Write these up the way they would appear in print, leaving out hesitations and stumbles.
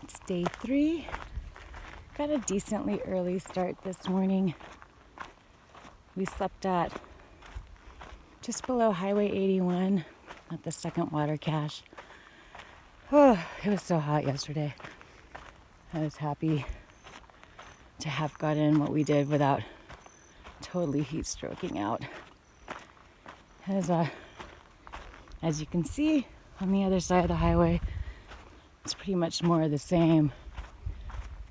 It's day 3. Got a decently early start this morning. We slept at just below Highway 81 at the second water cache. Oh, it was so hot yesterday. I was happy to have got in what we did without totally heat stroking out. As you can see on the other side of the highway, it's pretty much more of the same.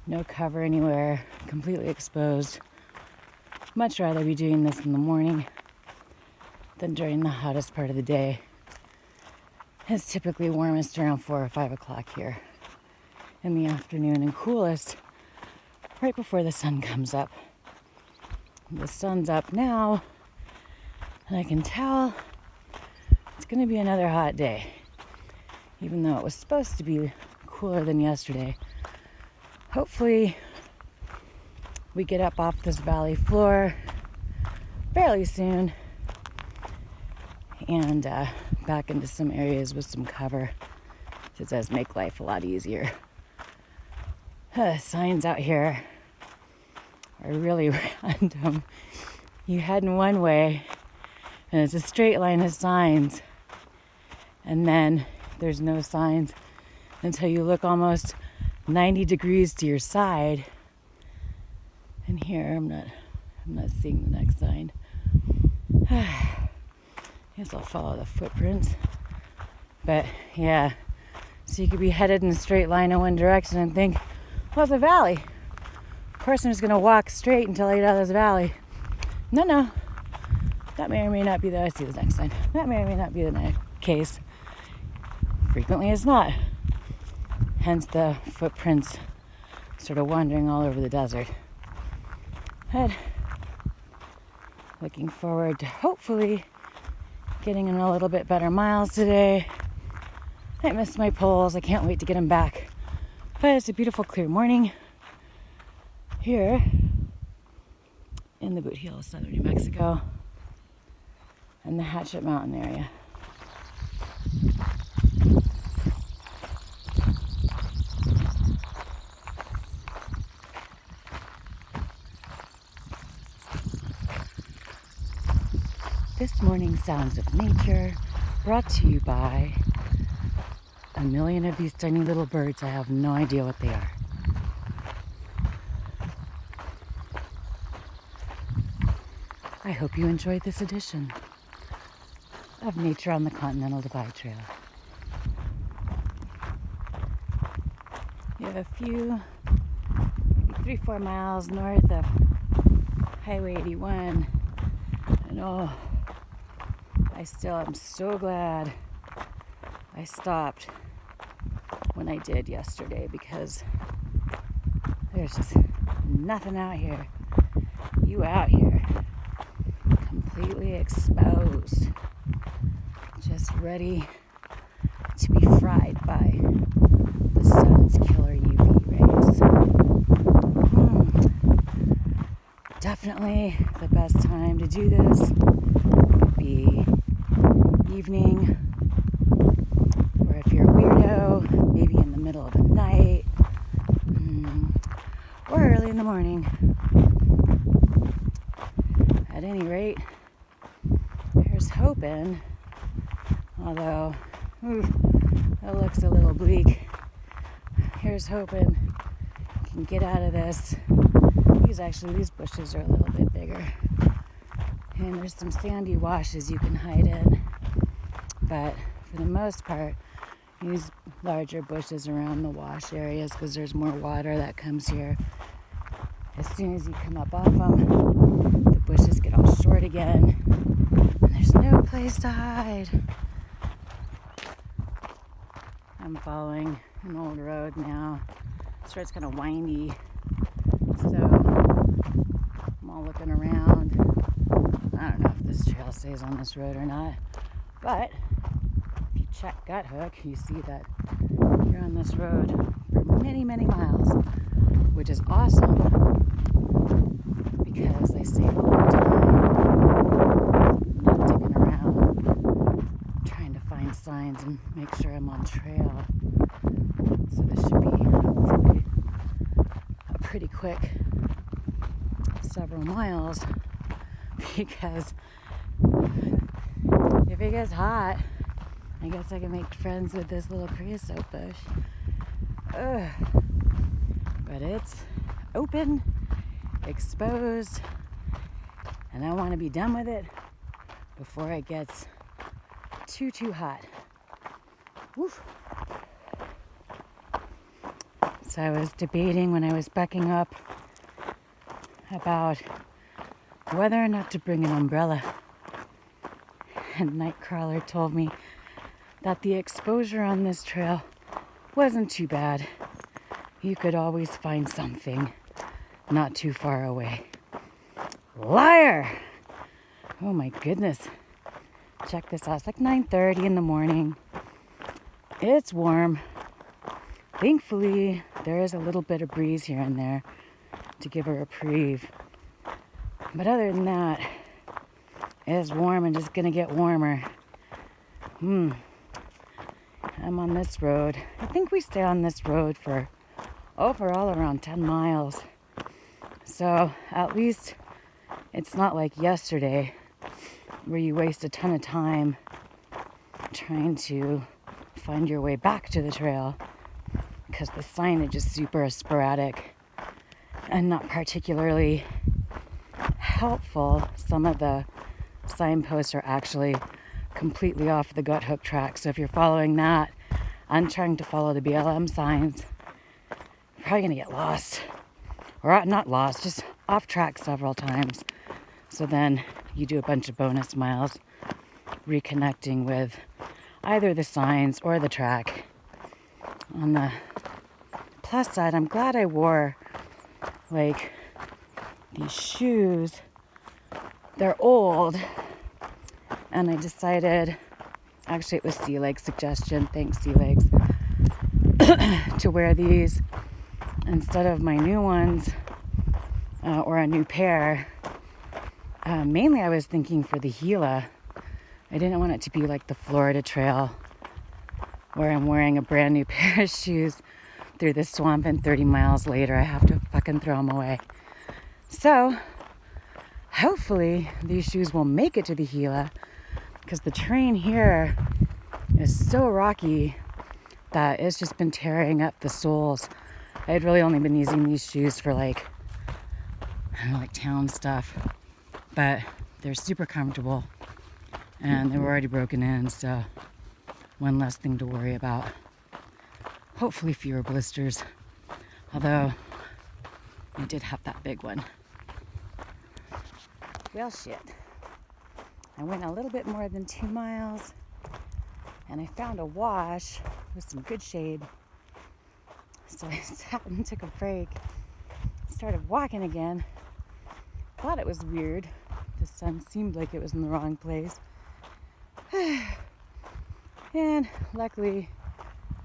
No cover anywhere, completely exposed. Much rather be doing this in the morning than during the hottest part of the day. It's typically warmest around 4 or 5 o'clock here in the afternoon and coolest right before the sun comes up. The sun's up now, and I can tell it's going to be another hot day, even though it was supposed to be cooler than yesterday. Hopefully we get up off this valley floor fairly soon and back into some areas with some cover. It does make life a lot easier. Signs out here are really random. You head in one way and it's a straight line of signs, and then there's no signs until you look almost 90 degrees to your side. And here I'm not seeing the next sign. Guess I'll follow the footprints. But yeah, so you could be headed in a straight line in one direction and think, well, it's a valley. Of course I'm just gonna walk straight until I get out of this valley. No. That may or may not be I see the next sign. That may or may not be the case. Frequently it's not. Hence the footprints sort of wandering all over the desert. But looking forward to hopefully getting in a little bit better miles today. I missed my poles. I can't wait to get them back. But it's a beautiful, clear morning here in the Boot Heel of southern New Mexico and the Hatchet Mountain area. This morning's Sounds of Nature brought to you by a million of these tiny little birds. I have no idea what they are. I hope you enjoyed this edition of Nature on the Continental Divide Trail. You have a few, maybe 3-4 miles north of Highway 81, and I still am so glad I stopped when I did yesterday, because there's just nothing out here. You out here completely exposed, just ready to be fried by the sun's killer UV rays. Definitely the best time to do this would be evening, or if you're a weirdo, maybe in the middle of the night, or early in the morning. At any rate, here's hoping, although it looks a little bleak, here's hoping you can get out of this. These bushes are a little bit bigger, and there's some sandy washes you can hide in, but for the most part use larger bushes around the wash areas because there's more water that comes here. As soon as you come up off them, the bushes get all short again and there's no place to hide. I'm following an old road now. This road's kind of windy, so I'm all looking around. I don't know if this trail stays on this road or not, but if you check Gut Hook, you see that you're on this road for many, many miles, which is awesome because they save a lot of time not digging around trying to find signs and make sure I'm on trail. So this should be hopefully a pretty quick several miles, because if it gets hot, I guess I can make friends with this little creosote bush. Ugh. But it's open, exposed, and I want to be done with it before it gets too hot. Woof. So I was debating when I was bucking up about whether or not to bring an umbrella. And Nightcrawler told me that the exposure on this trail wasn't too bad. You could always find something not too far away. Liar! Oh my goodness. Check this out. It's like 9:30 in the morning. It's warm. Thankfully, there is a little bit of breeze here and there to give a reprieve. But other than that, it's warm and just gonna get warmer. I'm on this road. I think we stay on this road for overall around 10 miles. So at least it's not like yesterday where you waste a ton of time trying to find your way back to the trail because the signage is super sporadic and not particularly helpful. Some of the signposts are actually completely off the gut hook track. So if you're following that and trying to follow the BLM signs, you're probably gonna get lost. Or not lost, just off track several times. So then you do a bunch of bonus miles reconnecting with either the signs or the track. On the plus side, I'm glad I wore like these shoes. They're old, and I decided, actually it was Sea Legs suggestion, thanks Sea Legs, to wear these instead of my new ones or a new pair. Mainly I was thinking for the Gila. I didn't want it to be like the Florida Trail where I'm wearing a brand new pair of shoes through the swamp and 30 miles later I have to fucking throw them away. So hopefully these shoes will make it to the Gila, because the terrain here is so rocky that it's just been tearing up the soles. I had really only been using these shoes for like town stuff, but they're super comfortable and they were already broken in, so one less thing to worry about. Hopefully fewer blisters, although I did have that big one. Well, shit. I went a little bit more than 2 miles and I found a wash with some good shade. So I sat and took a break, started walking again. Thought it was weird. The sun seemed like it was in the wrong place. And luckily,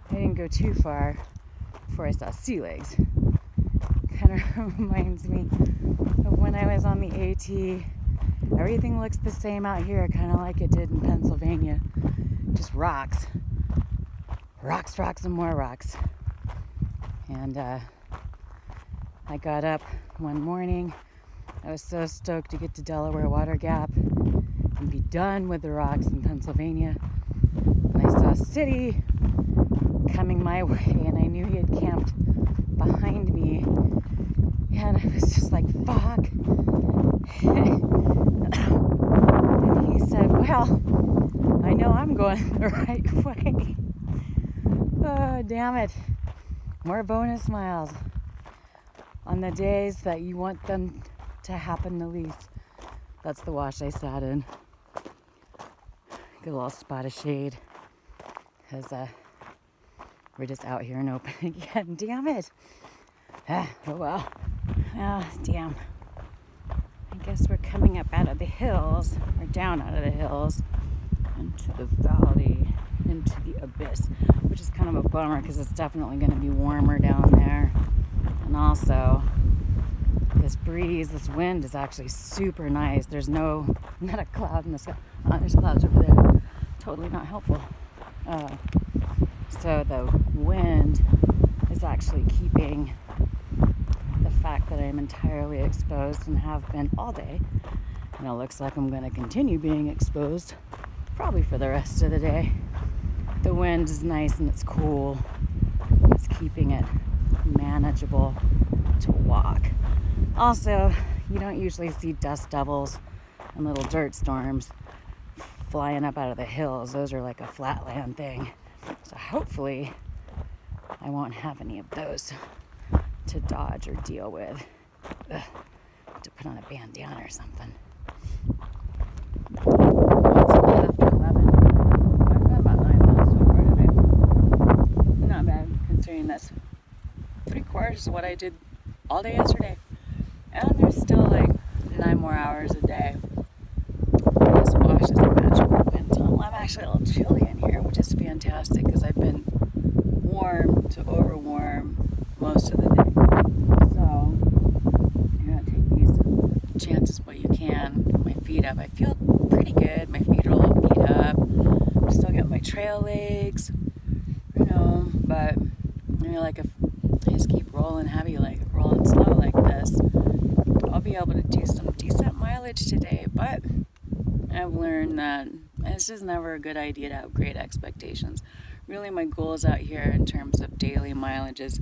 I didn't go too far before I saw Sea Legs. Kind of reminds me of when I was on the AT. Everything looks the same out here, kind of like it did in Pennsylvania. Just rocks. Rocks, rocks, and more rocks. And I got up one morning. I was so stoked to get to Delaware Water Gap and be done with the rocks in Pennsylvania. And I saw a city coming my way, and I knew he had camped behind me. And I was just like, fuck. And he said, well, I know I'm going the right way. Oh, damn it. More bonus miles on the days that you want them to happen the least. That's the wash I sat in. Get a little spot of shade because we're just out here and open again. Damn it. Oh well. Oh, damn. I guess we're coming up out of the hills, or down out of the hills, into the valley, into the abyss, which is kind of a bummer because it's definitely going to be warmer down there. And also, this breeze, this wind is actually super nice. There's not a cloud in the sky. Oh, there's clouds over there. Totally not helpful. So the wind is actually keeping the fact that I'm entirely exposed and have been all day. And it looks like I'm going to continue being exposed probably for the rest of the day. The wind is nice and it's cool. It's keeping it manageable to walk. Also, you don't usually see dust devils and little dirt storms flying up out of the hills. Those are like a flatland thing. So hopefully I won't have any of those to dodge or deal with. Ugh, to put on a bandana or something. It's a little after 11. I've got about 9 miles so far today. Not bad considering that's 3/4 of what I did all day yesterday. And there's still like 9 more hours a day. This wash is a magical wind tunnel. I'm actually a little chilly in here, which is fantastic because I've been warm to over warm most of the day. So you're gonna take these chances what you can. Put my feet up. I feel pretty good. My feet are a little beat up. I'm still getting my trail legs, but like if I just keep rolling heavy, like rolling slow like this, I'll be able to do some decent mileage today. But I've learned that it's just never a good idea to have great expectations. Really, my goals out here in terms of daily mileage is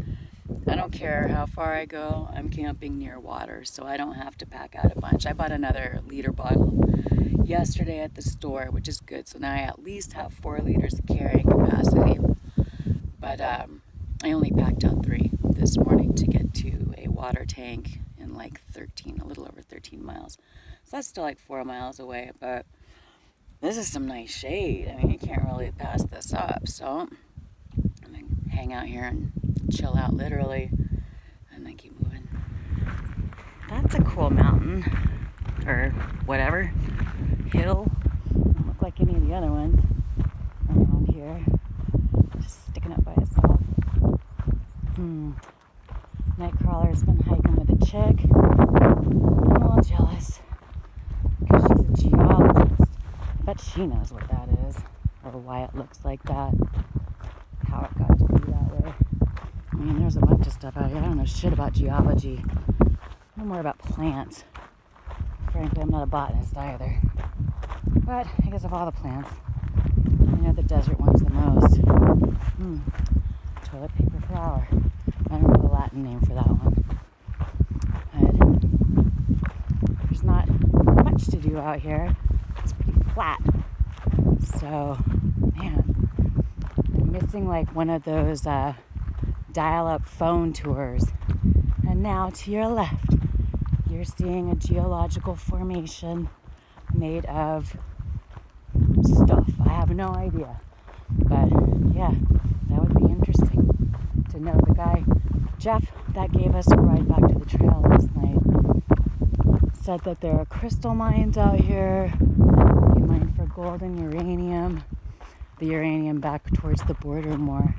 I don't care how far I go, I'm camping near water, so I don't have to pack out a bunch. I bought another liter bottle yesterday at the store, which is good. So now I at least have 4 liters of carrying capacity. But I only packed out 3 this morning to get to a water tank in like a little over 13 miles. So that's still like 4 miles away, but this is some nice shade. I mean, you can't really pass this up. So I'm going to hang out here and chill out literally and then keep moving. That's a cool mountain or whatever, hill. Doesn't look like any of the other ones around here. Just sticking up by itself. Nightcrawler's been hiking with a chick. I'm a little jealous because she's a geologist. I bet she knows what that is or why it looks like that, how it got to be that way. I mean, there's a bunch of stuff out here. I don't know shit about geology. I know more about plants. Frankly, I'm not a botanist either. But I guess of all the plants, I know the desert one's the most. Toilet paper flower. I don't know the Latin name for that one. But there's not much to do out here. It's pretty flat. So, man, I'm missing like one of those dial-up phone tours. And now to your left, you're seeing a geological formation made of stuff. I have no idea. But yeah, that would be interesting to know. The guy, Jeff, that gave us a ride back to the trail last night, said that there are crystal mines out here. They mine for gold and uranium. The uranium back towards the border more.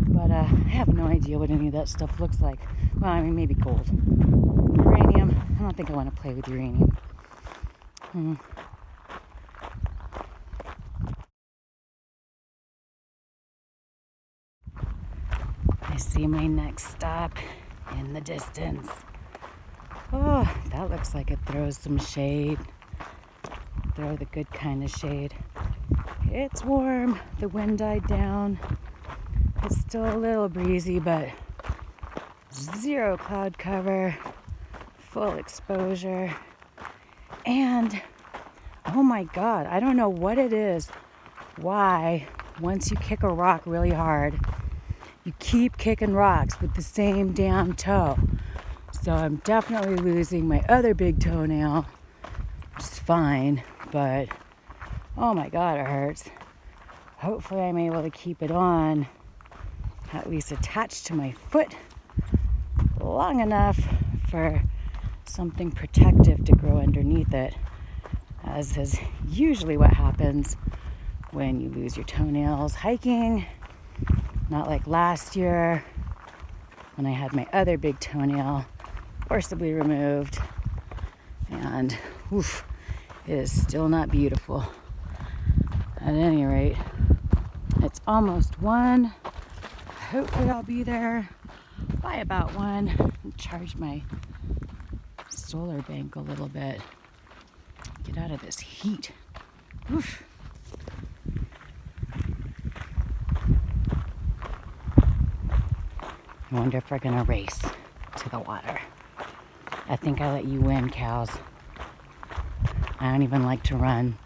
But I have no idea what any of that stuff looks like. Well, I mean, maybe gold. Uranium, I don't think I want to play with uranium. I see my next stop in the distance. Oh, that looks like it throws some shade. Throw the good kind of shade. It's warm. The wind died down. It's still a little breezy, but 0 cloud cover, full exposure. And oh my God, I don't know what it is. Why, once you kick a rock really hard, you keep kicking rocks with the same damn toe. So I'm definitely losing my other big toenail, which is fine, but oh my God, it hurts. Hopefully I'm able to keep it on, at least attached to my foot, long enough for something protective to grow underneath it, as is usually what happens when you lose your toenails hiking. Not like last year when I had my other big toenail forcibly removed, and it is still not beautiful. At any rate, It's almost 1. Hopefully I'll be there by about 1. Charge my solar bank a little bit. Get out of this heat. Oof. I wonder if we're gonna race to the water. I think I let you win, cows. I don't even like to run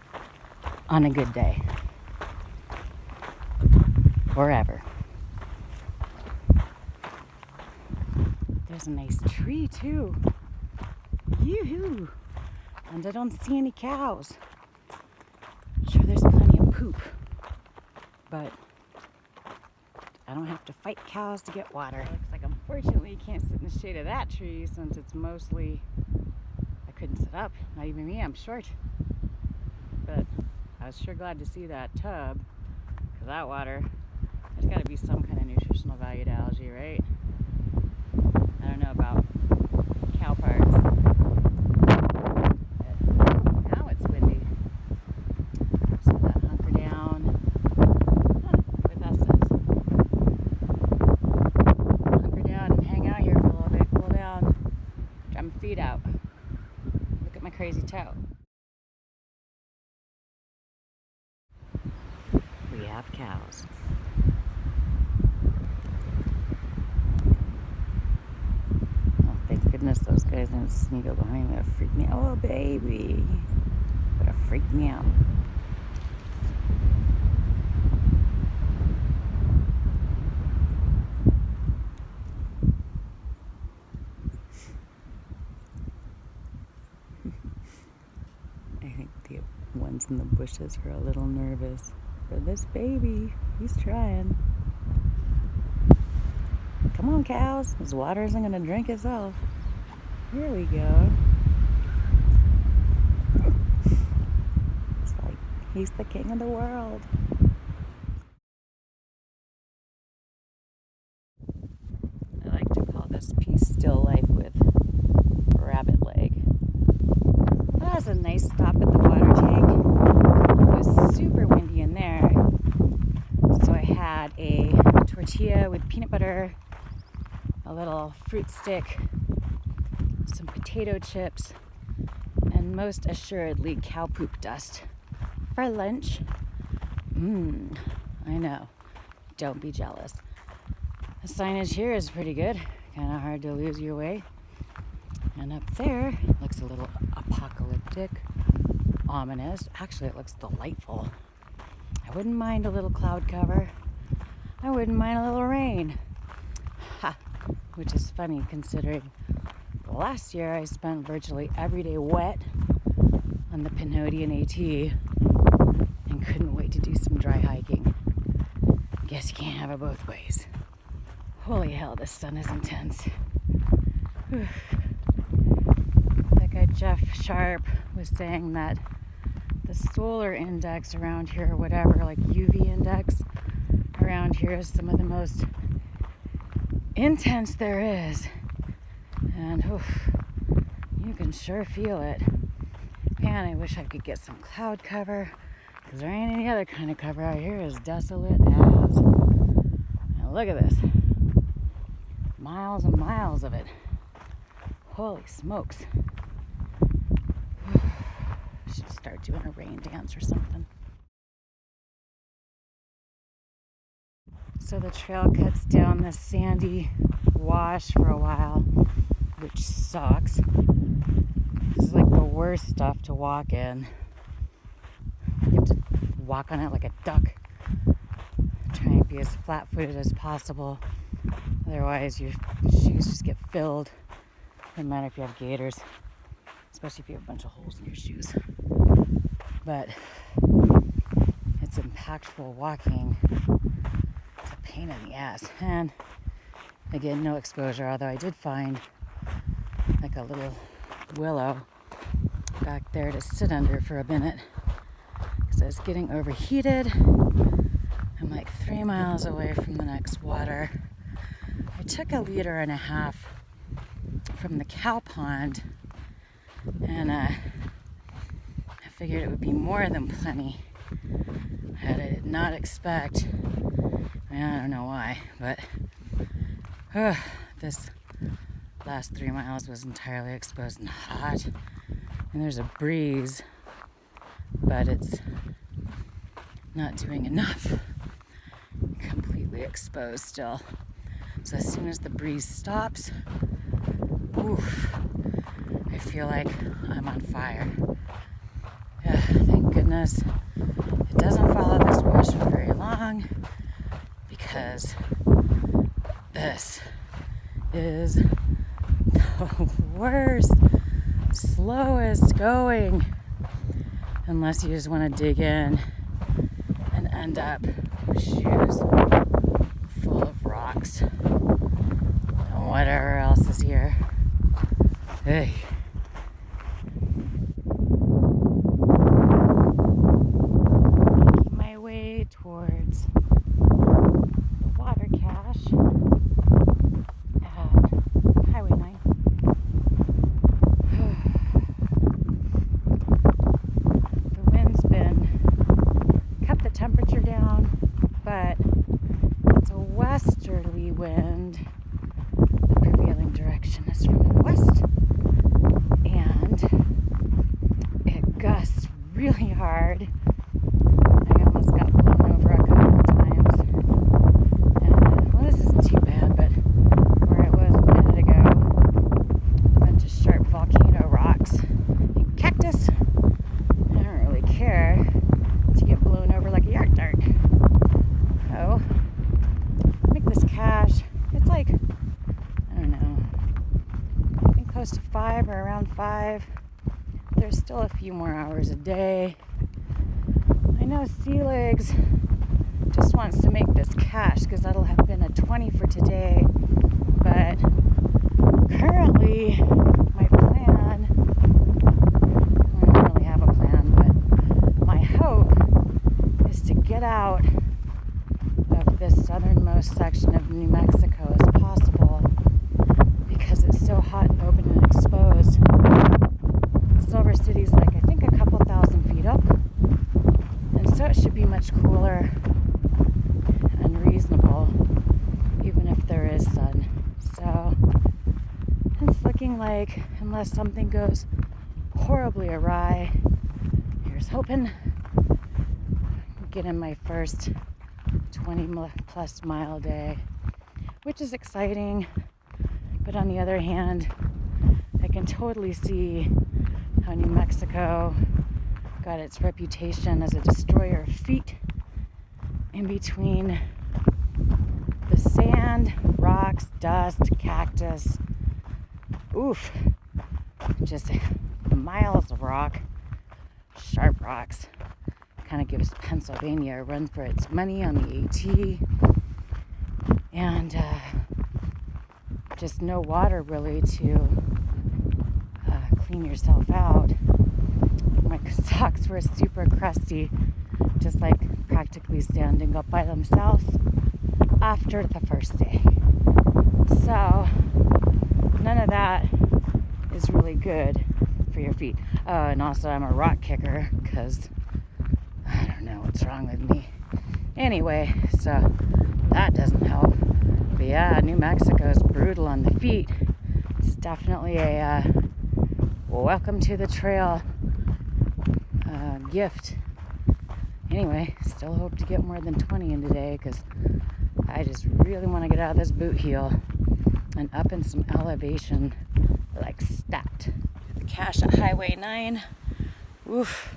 on a good day. Or ever. There's a nice tree too. Yoo-hoo! And I don't see any cows. Sure, there's plenty of poop. But I don't have to fight cows to get water. It looks like unfortunately you can't sit in the shade of that tree since it's mostly, I couldn't sit up, not even me, I'm short. But I was sure glad to see that tub, because that water, there's got to be some kind of nutritional value to algae, right? I don't know about cow parts. But now it's windy. So that hunker down with us is hunker down and hang out here for a little bit, cool down, dry my feet out. Look at my crazy toe. We have cows. Thank goodness those guys didn't sneak up behind me to freak me out. Oh, baby. Would have freaked me out. I think the ones in the bushes are a little nervous. But this baby, he's trying. Come on, cows. This water isn't going to drink itself. Here we go. It's like he's the king of the world. I like to call this piece still life with rabbit leg. That was a nice stop at the water tank. It was super windy in there. So I had a tortilla with peanut butter, a little fruit stick, some potato chips, and most assuredly cow poop dust for lunch. I know. Don't be jealous. The signage here is pretty good. Kind of hard to lose your way. And up there, looks a little apocalyptic, ominous. Actually, it looks delightful. I wouldn't mind a little cloud cover. I wouldn't mind a little rain. Ha! Which is funny considering last year I spent virtually every day wet on the Pinodian AT and couldn't wait to do some dry hiking. Guess you can't have it both ways. Holy hell, this sun is intense. Whew. That guy Jeff Sharp was saying that the solar index around here, whatever, like UV index around here is some of the most intense there is. And you can sure feel it. Man, I wish I could get some cloud cover, because there ain't any other kind of cover out here as desolate as. Now look at this. Miles and miles of it. Holy smokes. Should start doing a rain dance or something. So the trail cuts down this sandy wash for a while, which sucks. This is like the worst stuff to walk in. You have to walk on it like a duck. Try and be as flat-footed as possible. Otherwise, your shoes just get filled. Doesn't matter if you have gaiters, especially if you have a bunch of holes in your shoes. But it's impactful walking. It's a pain in the ass. And again, no exposure, although I did find like a little willow back there to sit under for a minute because I was getting overheated. I'm like 3 miles away from the next water. I took 1.5 liters from the cow pond, and I figured it would be more than plenty. that I did not expect. I don't know why, but this last 3 miles was entirely exposed and hot. And there's a breeze, but it's not doing enough. Completely exposed still. So as soon as the breeze stops, I feel like I'm on fire. Thank goodness it doesn't follow this bush for very long, because this is the worst, slowest going, unless you just want to dig in and end up with shoes full of rocks and whatever else is here. Hey. Making my way towards the water cache at Highway 9. The wind's kept the temperature down, but it's a westerly wind. The prevailing direction is from the west, and it gusts really hard. I almost got blown over a couple of times. And, well, this isn't too bad, but where I was a minute ago, a bunch of sharp volcano rocks and cactus. I don't really care to get blown over like a yard dart. So, make this cache. It's like, I don't know, I think close to 5 or around 5. There's still a few more hours a day. I know Sea Legs just wants to make this cache because that'll have been a 20 for today. But currently, my plan, I don't really have a plan, but my hope is to get out of this southernmost section of New Mexico as possible, because it's so hot and open and exposed. Silver City's like, I think, a couple thousand feet up, and so it should be much cooler and reasonable, even if there is sun. So it's looking like, unless something goes horribly awry, here's hoping I get in my first 20 plus mile day, which is exciting. But on the other hand, I can totally see how New Mexico got its reputation as a destroyer of feet in between the sand, rocks, dust, cactus. Oof. Just miles of rock, sharp rocks. Kind of gives Pennsylvania a run for its money on the AT. And just no water really to clean yourself out. My socks were super crusty, just like practically standing up by themselves after the first day. So none of that is really good for your feet. And also I'm a rock kicker, because I don't know what's wrong with me. Anyway, so that doesn't help. But yeah, New Mexico is brutal on the feet. It's definitely a welcome to the trail gift. Anyway, still hope to get more than 20 in today, because I just really want to get out of this boot heel and up in some elevation like stat. The cache at Highway 9. Oof.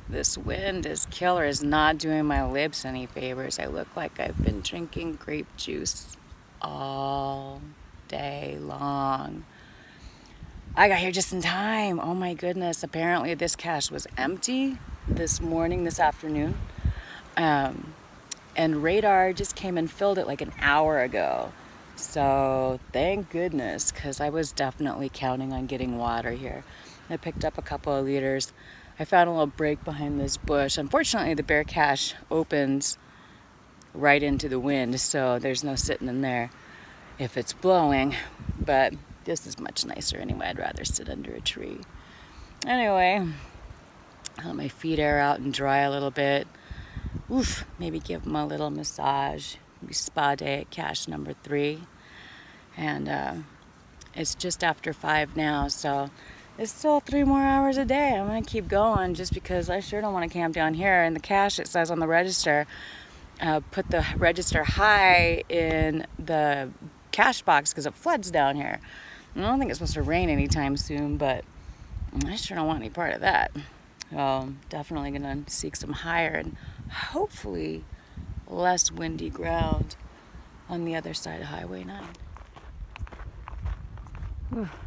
This wind is killer. Is not doing my lips any favors. I look like I've been drinking grape juice all day long. I got here just in time. Oh my goodness. Apparently this cache was empty this afternoon. And radar just came and filled it like an hour ago. So thank goodness, because I was definitely counting on getting water here. I picked up a couple of liters. I found a little break behind this bush. Unfortunately, the bear cache opens right into the wind, so there's no sitting in there if it's blowing. But this is much nicer anyway. I'd rather sit under a tree. Anyway, let my feet air out and dry a little bit. maybe give them a little massage. Maybe spa day at cache number 3. And it's just after 5 now, so it's still 3 more hours a day. I'm gonna keep going just because I sure don't want to camp down here. In the cache, it says on the register, put the register high in the cache box because it floods down here. I don't think it's supposed to rain anytime soon, but I sure don't want any part of that. So definitely gonna seek some higher and hopefully less windy ground on the other side of Highway 9.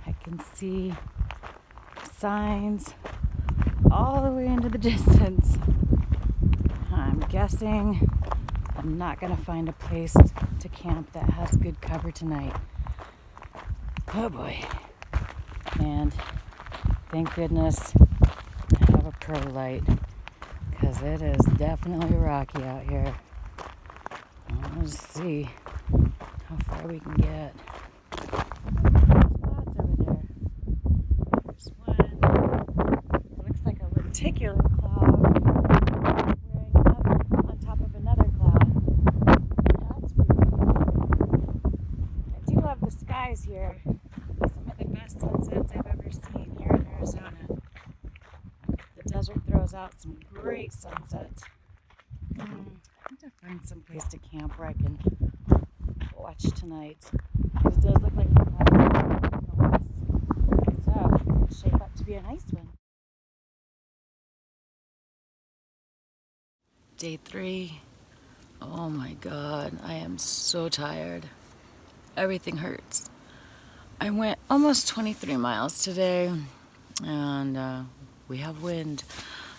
I can see signs all the way into the distance. I'm guessing I'm not gonna find a place to camp that has good cover tonight. Oh boy. And thank goodness I have a pro light, because it is definitely rocky out here. Let's see how far we can get. Spots over there. There's one. It looks like a lenticular cloud wearing up on top of another cloud. That's weird. I do love the skies here. Some of the best sunsets I've ever seen here in Arizona. The desert throws out some great sunsets. I need to find some place to camp where I can watch tonight. It does look like the clouds are in the west, so it'll shape up to be a nice one. Day 3. Oh my God, I am so tired. Everything hurts. I went almost 23 miles today, and we have wind.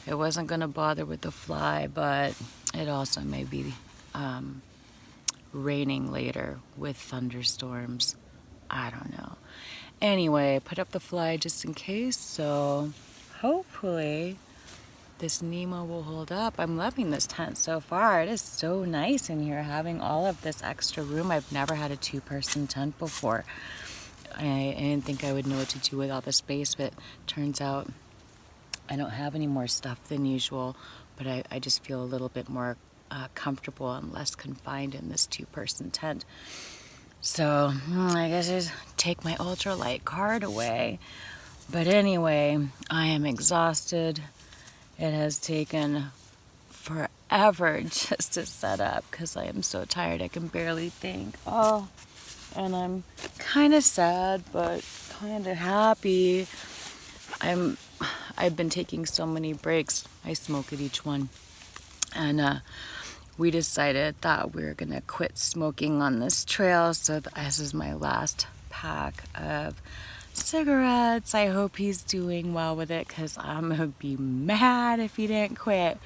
I wasn't going to bother with the fly, but it also may be raining later with thunderstorms. I don't know. Anyway, put up the fly just in case, so hopefully this Nemo will hold up. I'm loving this tent so far. It is so nice in here, having all of this extra room. I've never had a 2-person tent before. I didn't think I would know what to do with all the space, but turns out I don't have any more stuff than usual, but I just feel a little bit more comfortable and less confined in this 2-person tent. So I guess I just take my ultralight card away. But anyway, I am exhausted. It has taken forever just to set up because I am so tired I can barely think. Oh, and I'm kind of sad, but kind of happy. I've been taking so many breaks. I smoke at each one. And we decided that we were going to quit smoking on this trail. So this is my last pack of cigarettes. I hope he's doing well with it, because I'm going to be mad if he didn't quit.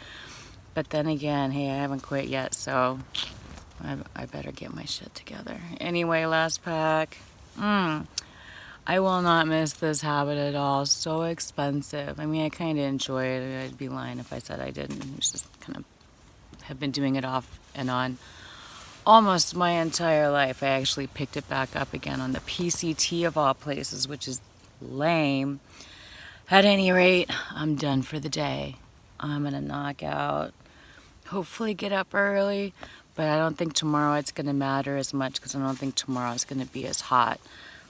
But then again, hey, I haven't quit yet, so I better get my shit together. Anyway, last pack. I will not miss this habit at all. So expensive. I mean, I kind of enjoy it. I'd be lying if I said I didn't. It's just kind of have been doing it off and on almost my entire life. I actually picked it back up again on the PCT of all places, which is lame. At any rate, I'm done for the day. I'm going to knock out, hopefully get up early, but I don't think tomorrow it's going to matter as much, because I don't think tomorrow is going to be as hot.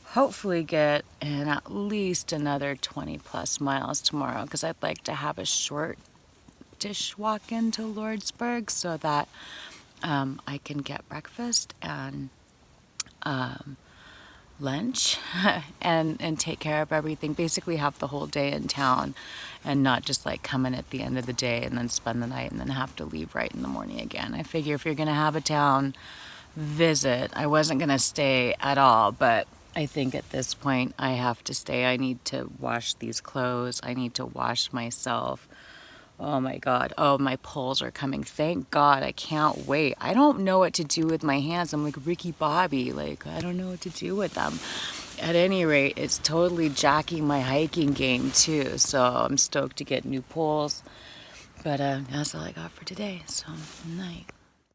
Hopefully get in at least another 20 plus miles tomorrow, because I'd like to have a short dish walk into Lordsburg so that I can get breakfast and lunch and take care of everything. Basically have the whole day in town and not just like come in at the end of the day and then spend the night and then have to leave right in the morning again. I figure if you're going to have a town visit, I wasn't going to stay at all, but I think at this point I have to stay. I need to wash these clothes. I need to wash myself. Oh my God. Oh, my poles are coming. Thank God. I can't wait. I don't know what to do with my hands. I'm like Ricky Bobby. Like, I don't know what to do with them. At any rate, it's totally jacking my hiking game too. So I'm stoked to get new poles. But that's all I got for today. So, night.